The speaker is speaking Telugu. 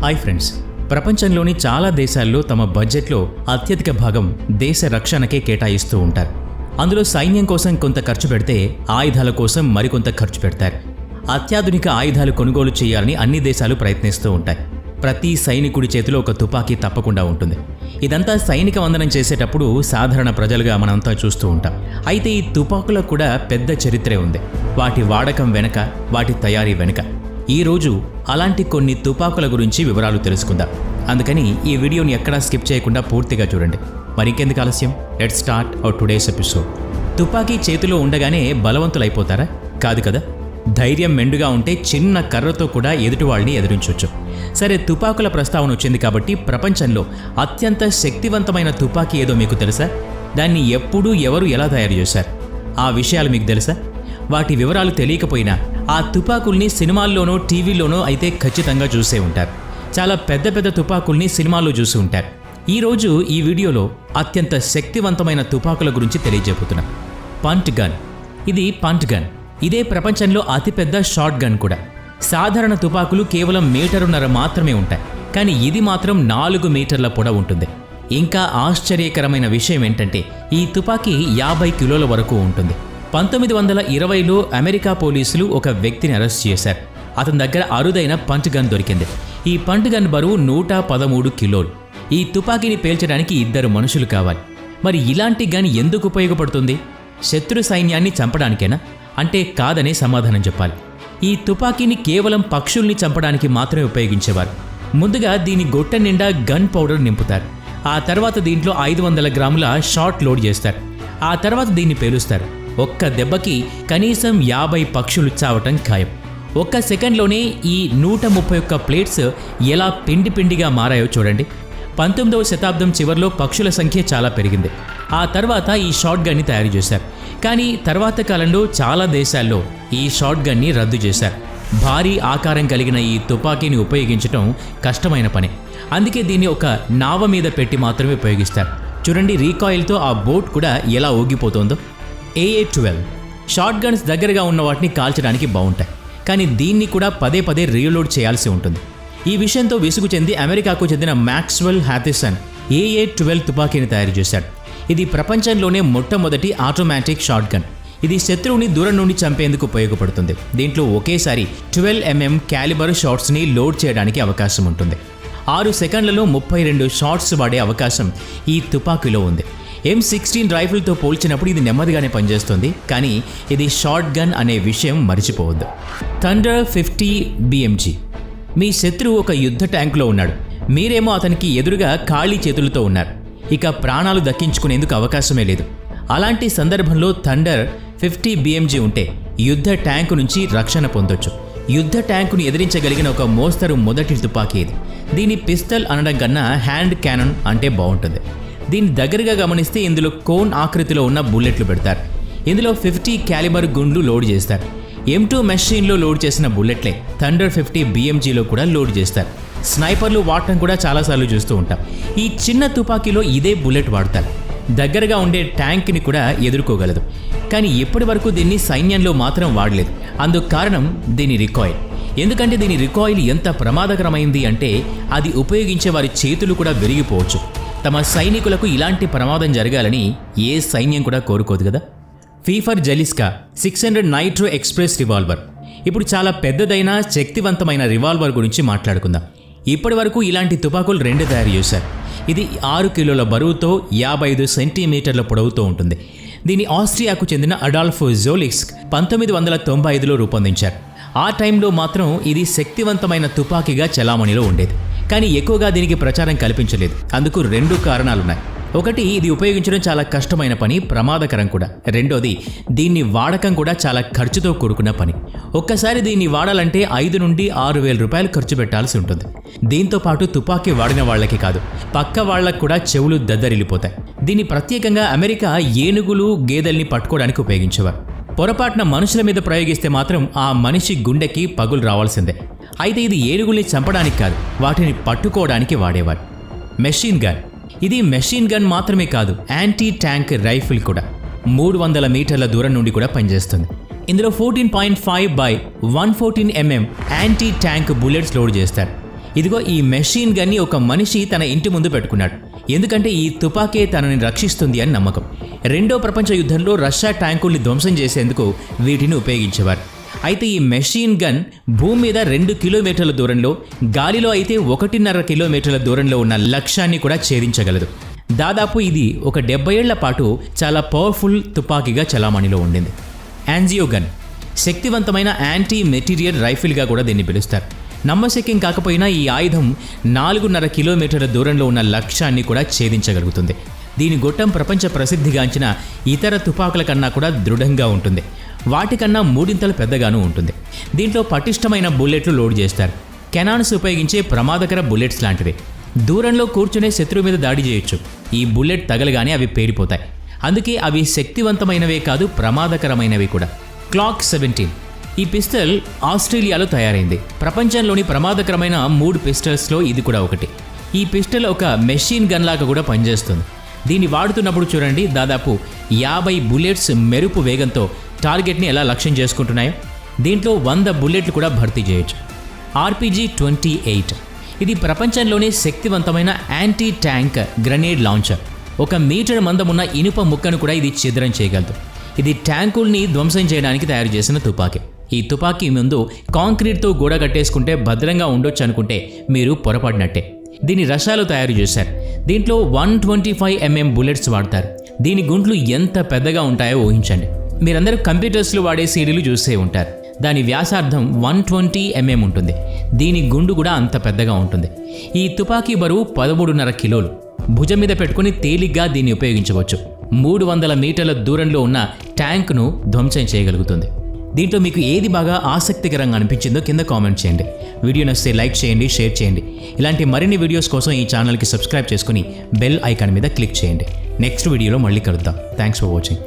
హాయ్ ఫ్రెండ్స్, ప్రపంచంలోని చాలా దేశాల్లో తమ బడ్జెట్లో అత్యధిక భాగం దేశ రక్షణకే కేటాయిస్తూ ఉంటారు. అందులో సైన్యం కోసం కొంత ఖర్చు పెడితే ఆయుధాల కోసం మరికొంత ఖర్చు పెడతారు. అత్యాధునిక ఆయుధాలు కొనుగోలు చేయాలని అన్ని దేశాలు ప్రయత్నిస్తూ ఉంటాయి. ప్రతి సైనికుడి చేతిలో ఒక తుపాకీ తప్పకుండా ఉంటుంది. ఇదంతా సైనిక వందనం చేసేటప్పుడు సాధారణ ప్రజలుగా మనంతా చూస్తూ ఉంటాం. అయితే ఈ తుపాకులకు కూడా పెద్ద చరిత్రే ఉంది. వాటి వాడకం వెనక, వాటి తయారీ వెనక ఈరోజు అలాంటి కొన్ని తుపాకుల గురించి వివరాలు తెలుసుకుందాం. అందుకని ఈ వీడియోని ఎక్కడా స్కిప్ చేయకుండా పూర్తిగా చూడండి. మరికెందుకు ఆలస్యం, let's start our today's episode. తుపాకీ చేతిలో ఉండగానే బలవంతులైపోతారా? కాదు కదా. ధైర్యం మెండుగా ఉంటే చిన్న కర్రతో కూడా ఎదుటి వాళ్ళని ఎదిరించవచ్చు. సరే, తుపాకుల ప్రస్తావన వచ్చింది కాబట్టి ప్రపంచంలో అత్యంత శక్తివంతమైన తుపాకీ ఏదో మీకు తెలుసా? దాన్ని ఎప్పుడు ఎవరు ఎలా తయారు చేశారు? ఆ విషయాలు మీకు తెలుసా? వాటి వివరాలు తెలియకపోయినా ఆ తుపాకుల్ని సినిమాల్లోనో టీవీలోనో అయితే ఖచ్చితంగా చూసే ఉంటారు. చాలా పెద్ద పెద్ద తుపాకుల్ని సినిమాల్లో చూసి ఉంటారు. ఈరోజు ఈ వీడియోలో అత్యంత శక్తివంతమైన తుపాకుల గురించి తెలియజేపుతున్నాం. పంట్ గన్. ఇది పంట్ గన్. ఇదే ప్రపంచంలో అతిపెద్ద షార్ట్ గన్ కూడా. సాధారణ తుపాకులు కేవలం 1.5 మీటర్లు మాత్రమే ఉంటాయి, కానీ ఇది మాత్రం 4 మీటర్ల పొడవు ఉంటుంది. ఇంకా ఆశ్చర్యకరమైన విషయం ఏంటంటే ఈ తుపాకీ 50 కిలోల వరకు ఉంటుంది. 1920లో అమెరికా పోలీసులు ఒక వ్యక్తిని అరెస్ట్ చేశారు. అతని దగ్గర అరుదైన పంట్ గన్ దొరికింది. ఈ పంట్ గన్ బరువు 113 కిలోలు. ఈ తుపాకీని పేల్చడానికి 2 మనుషులు కావాలి. మరి ఇలాంటి గన్ ఎందుకు ఉపయోగపడుతుంది? శత్రు సైన్యాన్ని చంపడానికేనా అంటే కాదనే సమాధానం చెప్పాలి. ఈ తుపాకీని కేవలం పక్షుల్ని చంపడానికి మాత్రమే ఉపయోగించేవారు. ముందుగా దీని గొట్టె నిండా గన్ పౌడర్ నింపుతారు. ఆ తర్వాత దీంట్లో 500 గ్రాముల షాట్ లోడ్ చేస్తారు. ఆ తర్వాత దీన్ని పేలుస్తారు. ఒక్క దెబ్బకి కనీసం 50 పక్షులు చావటం ఖాయం. ఒక్క సెకండ్లోనే ఈ 131 ప్లేట్స్ ఎలా పిండి పిండిగా మారాయో చూడండి. 19వ శతాబ్దం చివరిలో పక్షుల సంఖ్య చాలా పెరిగింది. ఆ తర్వాత ఈ షాట్ గన్ని తయారు చేశారు. కానీ తర్వాత కాలంలో చాలా దేశాల్లో ఈ షాట్ గన్ని రద్దు చేశారు. భారీ ఆకారం కలిగిన ఈ తుపాకీని ఉపయోగించడం కష్టమైన పని. అందుకే దీన్ని ఒక నావ మీద పెట్టి మాత్రమే ఉపయోగిస్తారు. చూడండి, రీకాయిల్తో ఆ బోట్ కూడా ఎలా ఊగిపోతుందో. AA-12 షార్ట్ గన్స్ దగ్గరగా ఉన్న వాటిని కాల్చడానికి బాగుంటాయి, కానీ దీన్ని కూడా పదే పదే రీలోడ్ చేయాల్సి ఉంటుంది. ఈ విషయంతో విసుగు చెంది అమెరికాకు చెందిన మ్యాక్స్వెల్ హాథిసన్ AA-12 తుపాకీని తయారు చేశాడు. ఇది ప్రపంచంలోనే మొట్టమొదటి ఆటోమేటిక్ షార్ట్ గన్. ఇది శత్రువుని దూరం నుండి చంపేందుకు ఉపయోగపడుతుంది. దీంట్లో ఒకేసారి 12 mm క్యాలిబర్ షాట్స్ని లోడ్ చేయడానికి అవకాశం ఉంటుంది. 6 సెకండ్లలో 32 షాట్స్ వాడే అవకాశం ఈ తుపాకీలో ఉంది. M16 రైఫిల్తో పోల్చినప్పుడు ఇది నెమ్మదిగానే పనిచేస్తుంది, కానీ ఇది షార్ట్ గన్ అనే విషయం మర్చిపోవద్దు. Thunder 50 BMG. మీ శత్రువు ఒక యుద్ధ ట్యాంకులో ఉన్నాడు. మీరేమో అతనికి ఎదురుగా ఖాళీ చేతులతో ఉన్నారు. ఇక ప్రాణాలు దక్కించుకునేందుకు అవకాశమే లేదు. అలాంటి సందర్భంలో థండర్ 50 BMG ఉంటే యుద్ధ ట్యాంకు నుంచి రక్షణ పొందొచ్చు. యుద్ధ ట్యాంకును ఎదిరించగలిగిన ఒక మోస్తరు మొదటి తుపాకీ ఇది. దీని పిస్టల్ అనడం కన్నా హ్యాండ్ క్యానన్ అంటే బాగుంటుంది. దీన్ని దగ్గరగా గమనిస్తే ఇందులో కోన్ ఆకృతిలో ఉన్న బుల్లెట్లు పెడతారు. ఇందులో 50 క్యాలిబర్ గుండ్లు లోడ్ చేస్తారు. M2 మెషిన్లో లోడ్ చేసిన బుల్లెట్లే థండర్ 50 BMGలో కూడా లోడ్ చేస్తారు. స్నైపర్లు వాడటం కూడా చాలాసార్లు చూస్తూ ఉంటాం. ఈ చిన్న తుపాకీలో ఇదే బుల్లెట్ వాడతారు. దగ్గరగా ఉండే ట్యాంక్ని కూడా ఎదుర్కోగలదు. కానీ ఇప్పటి వరకు దీన్ని సైన్యంలో మాత్రం వాడలేదు. అందుకు కారణం దీని రికాయిల్. ఎందుకంటే దీని రికాయిల్ ఎంత ప్రమాదకరమైంది అంటే అది ఉపయోగించే వారి చేతులు కూడా విరిగిపోవచ్చు. తమ సైనికులకు ఇలాంటి ప్రమాదం జరగాలని ఏ సైన్యం కూడా కోరుకోదు కదా. ఫీఫర్ జెలిస్కా 600 నైట్రో ఎక్స్ప్రెస్ రివాల్వర్. ఇప్పుడు చాలా పెద్దదైన శక్తివంతమైన రివాల్వర్ గురించి మాట్లాడుకుందాం. ఇప్పటి వరకు ఇలాంటి తుపాకులు 2 తయారు చేశారు. ఇది 6 కిలోల బరువుతో 55 సెంటీమీటర్ల పొడవుతో ఉంటుంది. దీన్ని ఆస్ట్రియాకు చెందిన అడాల్ఫ్ జోలిక్స్ 1995లో రూపొందించారు. ఆ టైంలో మాత్రం ఇది శక్తివంతమైన తుపాకీగా చలామణిలో ఉండేది, కానీ ఎక్కువగా దీనికి ప్రచారం కల్పించలేదు. అందుకు 2 కారణాలున్నాయి. ఒకటి, ఇది ఉపయోగించడం చాలా కష్టమైన పని, ప్రమాదకరం కూడా. రెండోది, దీన్ని వాడకం కూడా చాలా ఖర్చుతో కూడుకున్న పని. ఒక్కసారి దీన్ని వాడాలంటే 5 నుండి 6,000 రూపాయలు ఖర్చు పెట్టాల్సి ఉంటుంది. దీంతో పాటు తుపాకీ వాడిన వాళ్ళకి కాదు, పక్క వాళ్లకు కూడా చెవులు దద్దరిల్లిపోతాయి. దీన్ని ప్రత్యేకంగా అమెరికా ఏనుగులు, గేదెల్ని పట్టుకోవడానికి ఉపయోగించేవారు. పొరపాటున మనుషుల మీద ప్రయోగిస్తే మాత్రం ఆ మనిషి గుండెకి పగులు రావాల్సిందే. అయితే ఇది ఏనుగుల్ని చంపడానికి కాదు, వాటిని పట్టుకోవడానికి వాడేవారు. Machine gun. ఇది మెషిన్ గన్ మాత్రమే కాదు, యాంటీ ట్యాంక్ రైఫిల్ కూడా. 300 మీటర్ల దూరం నుండి కూడా పనిచేస్తుంది. ఇందులో 14.5 by 114 mm anti tank bullets load చేస్తారు. ఇదిగో ఈ మెషిన్ గన్ని ఒక మనిషి తన ఇంటి ముందు పెట్టుకున్నాడు. ఎందుకంటే ఈ తుపాకే తనని రక్షిస్తుంది అని నమ్మకం. రెండో ప్రపంచ యుద్ధంలో రష్యా ట్యాంకుల్ని ధ్వంసం చేసేందుకు వీటిని ఉపయోగించేవారు. అయితే ఈ మెషిన్ గన్ భూమి మీద 2 కిలోమీటర్ల దూరంలో, గాలిలో అయితే 1.5 కిలోమీటర్ల దూరంలో ఉన్న లక్ష్యాన్ని కూడా ఛేదించగలదు. దాదాపు ఇది ఒక 70 ఏళ్ల పాటు చాలా పవర్ఫుల్ తుపాకీగా చలామణిలో ఉండింది. యాంజియో గన్ శక్తివంతమైన యాంటీ మెటీరియల్ రైఫిల్గా కూడా దీన్ని పిలుస్తారు. నమ్మశక్యం కాకపోయినా ఈ ఆయుధం 4.5 కిలోమీటర్ల దూరంలో ఉన్న లక్ష్యాన్ని కూడా ఛేదించగలుగుతుంది. దీని గొట్టం ప్రపంచ ప్రసిద్ధిగాంచిన ఇతర తుపాకుల కన్నా కూడా దృఢంగా ఉంటుంది. వాటికన్నా 3 ఇంతలు పెద్దగాను ఉంటుంది. దీంట్లో పటిష్టమైన బుల్లెట్లు లోడ్ చేస్తారు. కెనాన్స్ ఉపయోగించే ప్రమాదకర బుల్లెట్స్ లాంటివి. దూరంలో కూర్చునే శత్రువు మీద దాడి చేయొచ్చు. ఈ బుల్లెట్ తగలగానే అవి పేలిపోతాయి. అందుకే అవి శక్తివంతమైనవే కాదు, ప్రమాదకరమైనవి కూడా. క్లాక్ 17 ఈ పిస్టల్ ఆస్ట్రేలియాలో తయారైంది. ప్రపంచంలోని ప్రమాదకరమైన 3 పిస్టల్స్లో ఇది కూడా ఒకటి. ఈ పిస్టల్ ఒక మెషిన్ గన్ లాగా కూడా పనిచేస్తుంది. దీన్ని వాడుతున్నప్పుడు చూడండి, దాదాపు 50 బుల్లెట్స్ మెరుపు వేగంతో టార్గెట్ని ఎలా లక్ష్యం చేసుకుంటున్నాయో. దీంట్లో 100 బుల్లెట్లు కూడా భర్తీ చేయొచ్చు. RPG-28 ఇది ప్రపంచంలోనే శక్తివంతమైన anti tank grenade launcher. 1 metre మందమున్న ఇనుప ముక్కను కూడా ఇది ఛిద్రం చేయగలదు. ఇది ట్యాంకుల్ని ధ్వంసం చేయడానికి తయారు చేసిన తుపాకీ. ఈ తుపాకీ ముందు కాంక్రీట్తో గోడ కట్టేసుకుంటే భద్రంగా ఉండొచ్చు అనుకుంటే మీరు పొరపడినట్టే. దీన్ని రష్యాలో తయారు చేశారు. దీంట్లో 125 mm బుల్లెట్స్ వాడతారు. దీని గుంట్లు ఎంత పెద్దగా ఉంటాయో ఊహించండి. మీరందరూ కంప్యూటర్స్లో వాడే సీడీలు చూసే ఉంటారు. దాని వ్యాసార్థం 120 mm ఉంటుంది. దీని గుండు కూడా అంత పెద్దగా ఉంటుంది. ఈ తుపాకీ బరువు 13.5 కిలోలు. భుజం మీద పెట్టుకుని తేలిగ్గా దీన్ని ఉపయోగించవచ్చు. 300 మీటర్ల దూరంలో ఉన్న ట్యాంక్ను ధ్వంసం చేయగలుగుతుంది. దీంట్లో మీకు ఏది బాగా ఆసక్తికరంగా అనిపించిందో కింద కామెంట్ చేయండి. వీడియో నచ్చితే లైక్ చేయండి, షేర్ చేయండి. ఇలాంటి మరిన్ని వీడియోస్ కోసం ఈ ఛానల్కి సబ్స్క్రైబ్ చేసుకుని బెల్ ఐకాన్ మీద క్లిక్ చేయండి. నెక్స్ట్ వీడియోలో మళ్ళీ కలుద్దాం. Thanks for watching.